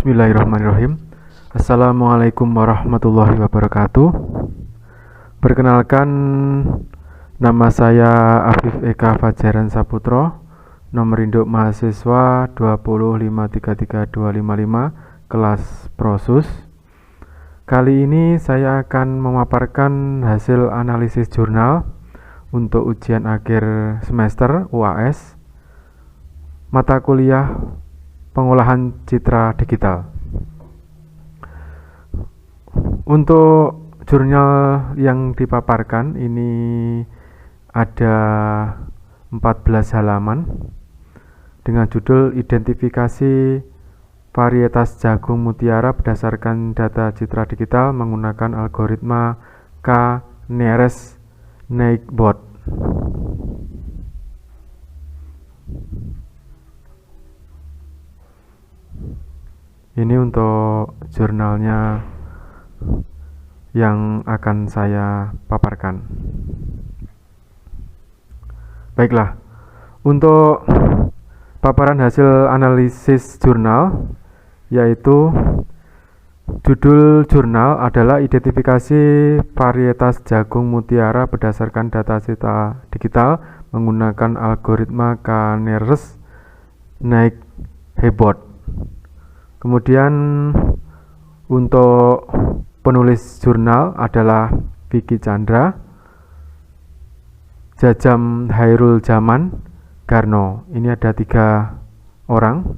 Bismillahirrahmanirrahim. Assalamualaikum warahmatullahi wabarakatuh. Perkenalkan, nama saya Afif Eka Fajaran Saputro, nomor induk mahasiswa 205333255, kelas Prosus. Kali ini saya akan memaparkan hasil analisis jurnal untuk ujian akhir semester UAS, mata kuliah pengolahan citra digital. Untuk jurnal yang dipaparkan ini ada 14 halaman dengan judul Identifikasi Varietas Jagung Mutiara berdasarkan data citra digital menggunakan algoritma K-nearest neighborhood. Ini untuk jurnalnya yang akan saya paparkan. Baiklah, untuk paparan hasil analisis jurnal, yaitu judul jurnal adalah Identifikasi Varietas Jagung Mutiara berdasarkan data citra digital menggunakan algoritma K-nearest neighborhood. Kemudian untuk penulis jurnal adalah Vicky Chandra, Jajam Hairul Zaman, Garno. Ini ada 3 orang.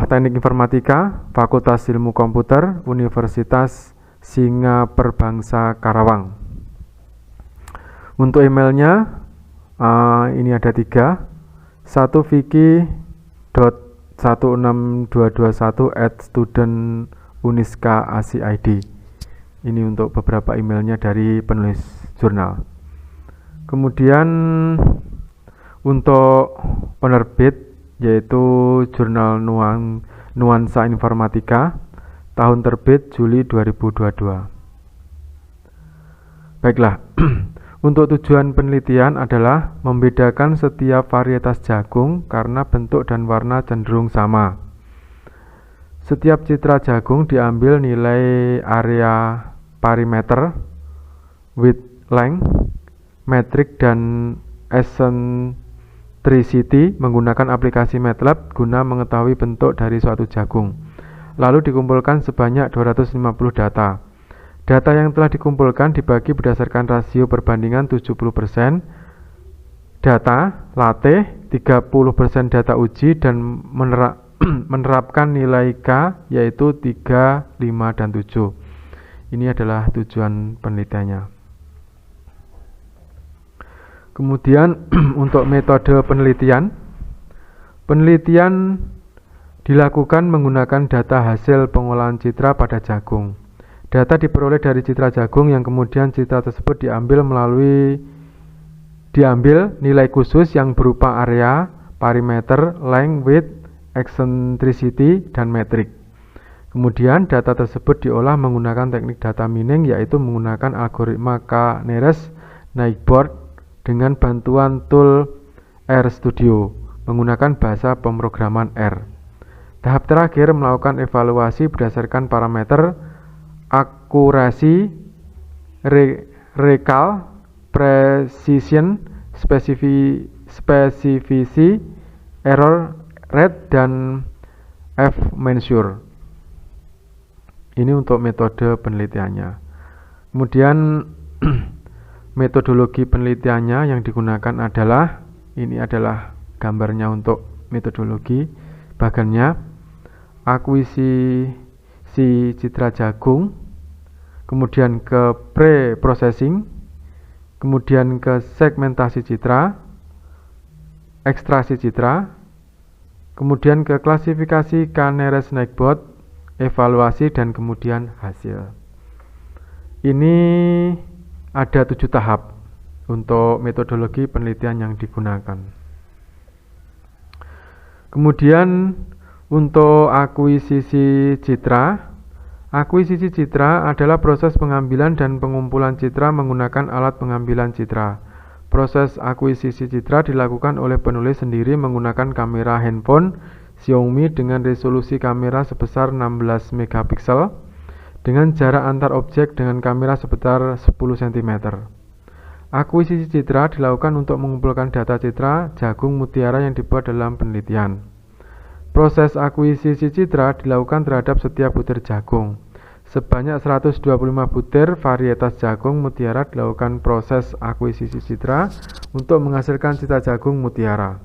Teknik Informatika, Fakultas Ilmu Komputer, Universitas Singaperbangsa Karawang. Untuk emailnya ini ada 3. 1 Vicky.16221@studentuniska.ac.id. Ini untuk beberapa emailnya dari penulis jurnal. Kemudian untuk penerbit yaitu Jurnal Nuansa Informatika, tahun terbit Juli 2022. Baiklah, untuk tujuan penelitian adalah membedakan setiap varietas jagung karena bentuk dan warna cenderung sama. Setiap citra jagung diambil nilai area perimeter, width, length, metrik, dan eccentricity menggunakan aplikasi MATLAB guna mengetahui bentuk dari suatu jagung. Lalu dikumpulkan sebanyak 250 data. Data yang telah dikumpulkan dibagi berdasarkan rasio perbandingan 70% data latih, 30% data uji, dan menerapkan nilai K yaitu 3, 5, dan 7. Ini adalah tujuan penelitiannya. Kemudian untuk metode penelitian dilakukan menggunakan data hasil pengolahan citra pada jagung. Data diperoleh dari citra jagung yang kemudian citra tersebut diambil nilai khusus yang berupa area, perimeter, length, width, eccentricity, dan metrik. Kemudian data tersebut diolah menggunakan teknik data mining, yaitu menggunakan algoritma K-nearest neighborhood dengan bantuan tool RStudio menggunakan bahasa pemrograman R. Tahap terakhir melakukan evaluasi berdasarkan parameter akurasi, recall, precision, specificity, error rate, dan F-measure. Ini untuk metode penelitiannya. Kemudian metodologi penelitiannya yang digunakan adalah, ini adalah gambarnya untuk metodologi. Bagannya akuisisi citra jagung, kemudian ke pre-processing, kemudian ke segmentasi citra, ekstraksi citra, kemudian ke klasifikasi K-nearest neighborhood, evaluasi, dan kemudian hasil. Ini ada 7 tahap untuk metodologi penelitian yang digunakan. Kemudian untuk akuisisi citra adalah proses pengambilan dan pengumpulan citra menggunakan alat pengambilan citra. Proses akuisisi citra dilakukan oleh penulis sendiri menggunakan kamera handphone Xiaomi dengan resolusi kamera sebesar 16 megapiksel dengan jarak antar objek dengan kamera sebesar 10 cm. Akuisisi citra dilakukan untuk mengumpulkan data citra jagung mutiara yang dibuat dalam penelitian. Proses akuisisi citra dilakukan terhadap setiap butir jagung. Sebanyak 125 butir varietas jagung mutiara dilakukan proses akuisisi citra untuk menghasilkan citra jagung mutiara.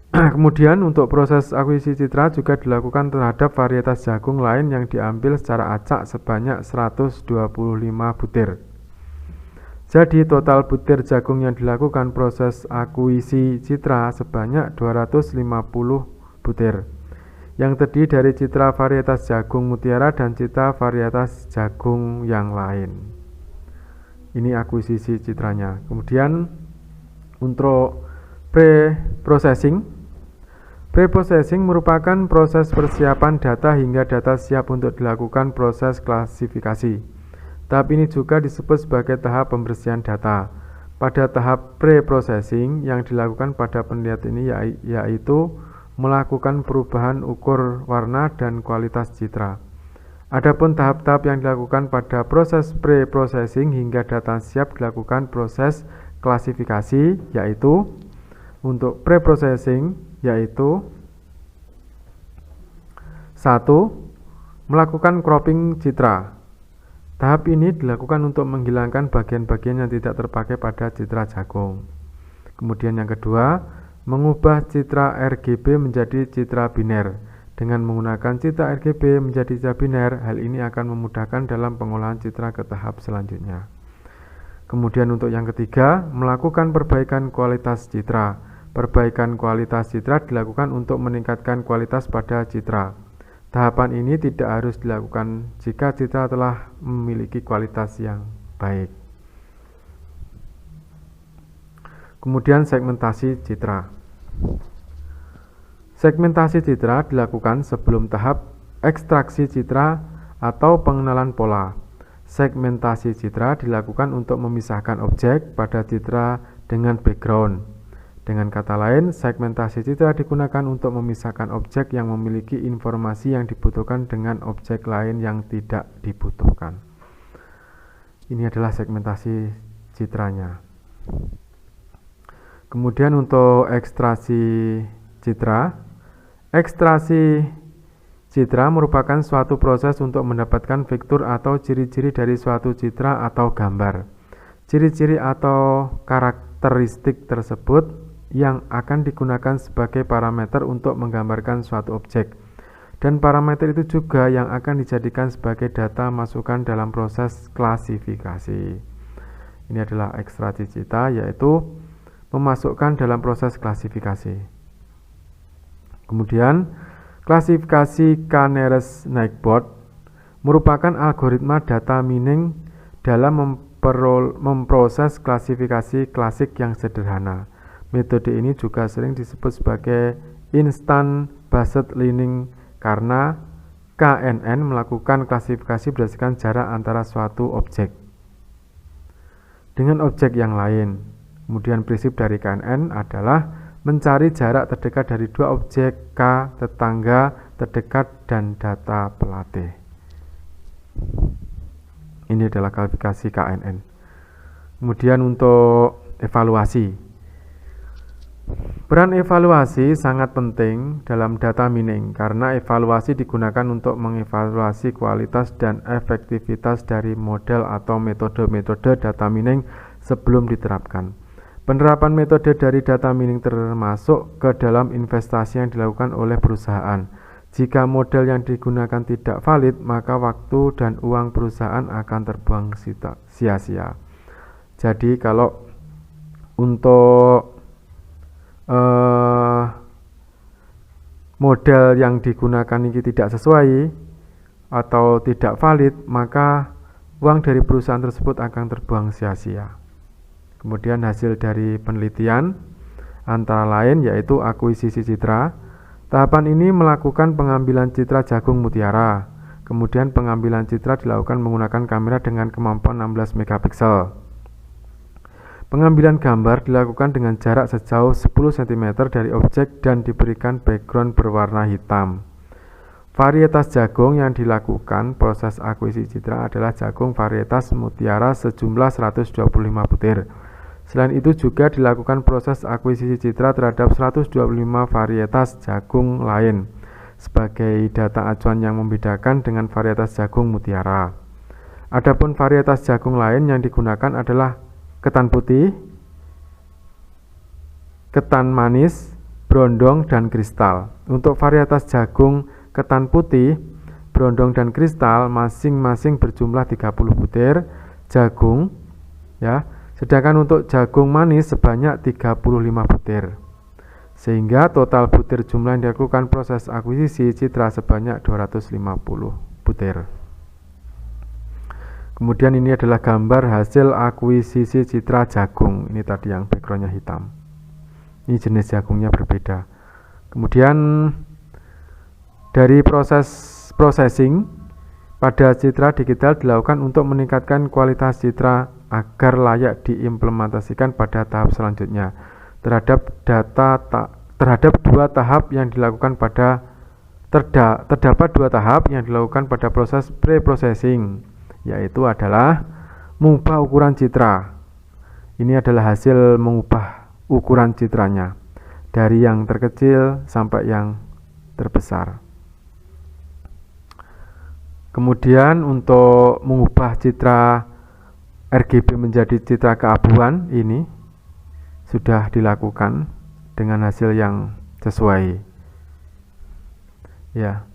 Kemudian untuk proses akuisisi citra juga dilakukan terhadap varietas jagung lain yang diambil secara acak sebanyak 125 butir. Jadi total butir jagung yang dilakukan proses akuisisi citra sebanyak 250 butir, yang terdiri dari citra varietas jagung mutiara dan citra varietas jagung yang lain. Ini akuisisi citranya. Kemudian untuk pre-processing merupakan proses persiapan data hingga data siap untuk dilakukan proses klasifikasi. Tahap ini juga disebut sebagai tahap pembersihan data. Pada tahap pre-processing yang dilakukan pada penelitian ini yaitu melakukan perubahan ukur warna dan kualitas citra. Adapun tahap-tahap yang dilakukan pada proses pre-processing hingga data siap dilakukan proses klasifikasi, yaitu untuk pre-processing yaitu 1. Melakukan cropping citra. Tahap ini dilakukan untuk menghilangkan bagian-bagian yang tidak terpakai pada citra jagung. Kemudian yang kedua, mengubah citra RGB menjadi citra biner. Dengan menggunakan citra RGB menjadi citra biner, hal ini akan memudahkan dalam pengolahan citra ke tahap selanjutnya. Kemudian untuk yang ketiga, melakukan perbaikan kualitas citra. Perbaikan kualitas citra dilakukan untuk meningkatkan kualitas pada citra. Tahapan ini tidak harus dilakukan jika citra telah memiliki kualitas yang baik. Kemudian segmentasi citra. Segmentasi citra dilakukan sebelum tahap ekstraksi citra atau pengenalan pola. Segmentasi citra dilakukan untuk memisahkan objek pada citra dengan background. Dengan kata lain, segmentasi citra digunakan untuk memisahkan objek yang memiliki informasi yang dibutuhkan dengan objek lain yang tidak dibutuhkan. Ini adalah segmentasi citranya. Kemudian untuk ekstraksi citra. Ekstraksi citra merupakan suatu proses untuk mendapatkan vektor atau ciri-ciri dari suatu citra atau gambar. Ciri-ciri atau karakteristik tersebut yang akan digunakan sebagai parameter untuk menggambarkan suatu objek, dan parameter itu juga yang akan dijadikan sebagai data masukan dalam proses klasifikasi. Ini adalah ekstraksi citra, yaitu memasukkan dalam proses klasifikasi. Kemudian klasifikasi K-nearest-neighbor merupakan algoritma data mining dalam memproses klasifikasi klasik yang sederhana. Metode ini juga sering disebut sebagai instant based learning karena KNN melakukan klasifikasi berdasarkan jarak antara suatu objek dengan objek yang lain. Kemudian prinsip dari KNN adalah mencari jarak terdekat dari dua objek K, tetangga terdekat, dan data pelatih. Ini adalah klasifikasi KNN. Kemudian untuk evaluasi. Peran evaluasi sangat penting dalam data mining karena evaluasi digunakan untuk mengevaluasi kualitas dan efektivitas dari model atau metode-metode data mining sebelum diterapkan. Penerapan metode dari data mining termasuk ke dalam investasi yang dilakukan oleh perusahaan. Jika model yang digunakan tidak valid, maka waktu dan uang perusahaan akan terbuang sia-sia. Jadi kalau untuk model yang digunakan ini tidak sesuai atau tidak valid, maka uang dari perusahaan tersebut akan terbuang sia-sia. Kemudian hasil dari penelitian antara lain yaitu akuisisi citra. Tahapan ini melakukan pengambilan citra jagung mutiara. Kemudian pengambilan citra dilakukan menggunakan kamera dengan kemampuan 16 megapiksel. Pengambilan gambar dilakukan dengan jarak sejauh 10 cm dari objek dan diberikan background berwarna hitam. Varietas jagung yang dilakukan proses akuisisi citra adalah jagung varietas mutiara sejumlah 125 butir. Selain itu juga dilakukan proses akuisisi citra terhadap 125 varietas jagung lain sebagai data acuan yang membedakan dengan varietas jagung mutiara. Adapun varietas jagung lain yang digunakan adalah ketan putih, ketan manis, brondong, dan kristal. Untuk varietas jagung ketan putih, brondong, dan kristal masing-masing berjumlah 30 butir jagung, ya. Sedangkan untuk jagung manis sebanyak 35 butir. Sehingga total butir jumlah yang dilakukan proses akuisisi citra sebanyak 250 butir. Kemudian ini adalah gambar hasil akuisisi citra jagung. Ini tadi yang backgroundnya hitam. Ini jenis jagungnya berbeda. Kemudian dari proses processing pada citra digital dilakukan untuk meningkatkan kualitas citra agar layak diimplementasikan pada tahap selanjutnya. Terdapat dua tahap yang dilakukan pada proses pre-processing, yaitu adalah mengubah ukuran citra. Ini adalah hasil mengubah ukuran citranya dari yang terkecil sampai yang terbesar. Kemudian untuk mengubah citra RGB menjadi citra keabuan ini sudah dilakukan dengan hasil yang sesuai. Ya.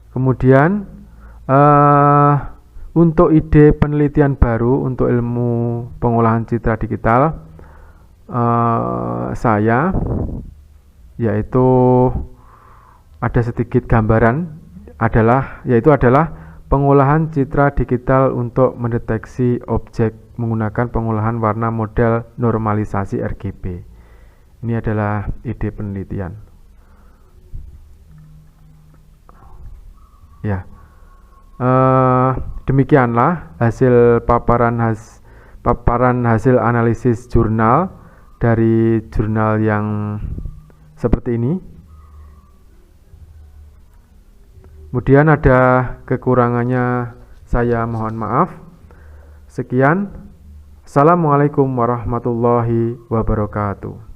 Kemudian untuk ide penelitian baru untuk ilmu pengolahan citra digital saya yaitu ada sedikit gambaran yaitu adalah pengolahan citra digital untuk mendeteksi objek menggunakan pengolahan warna model normalisasi RGB. Ini adalah ide penelitian. Ya. Demikianlah hasil paparan hasil analisis jurnal dari jurnal yang seperti ini. Kemudian ada kekurangannya, saya mohon maaf. Sekian. Assalamualaikum warahmatullahi wabarakatuh.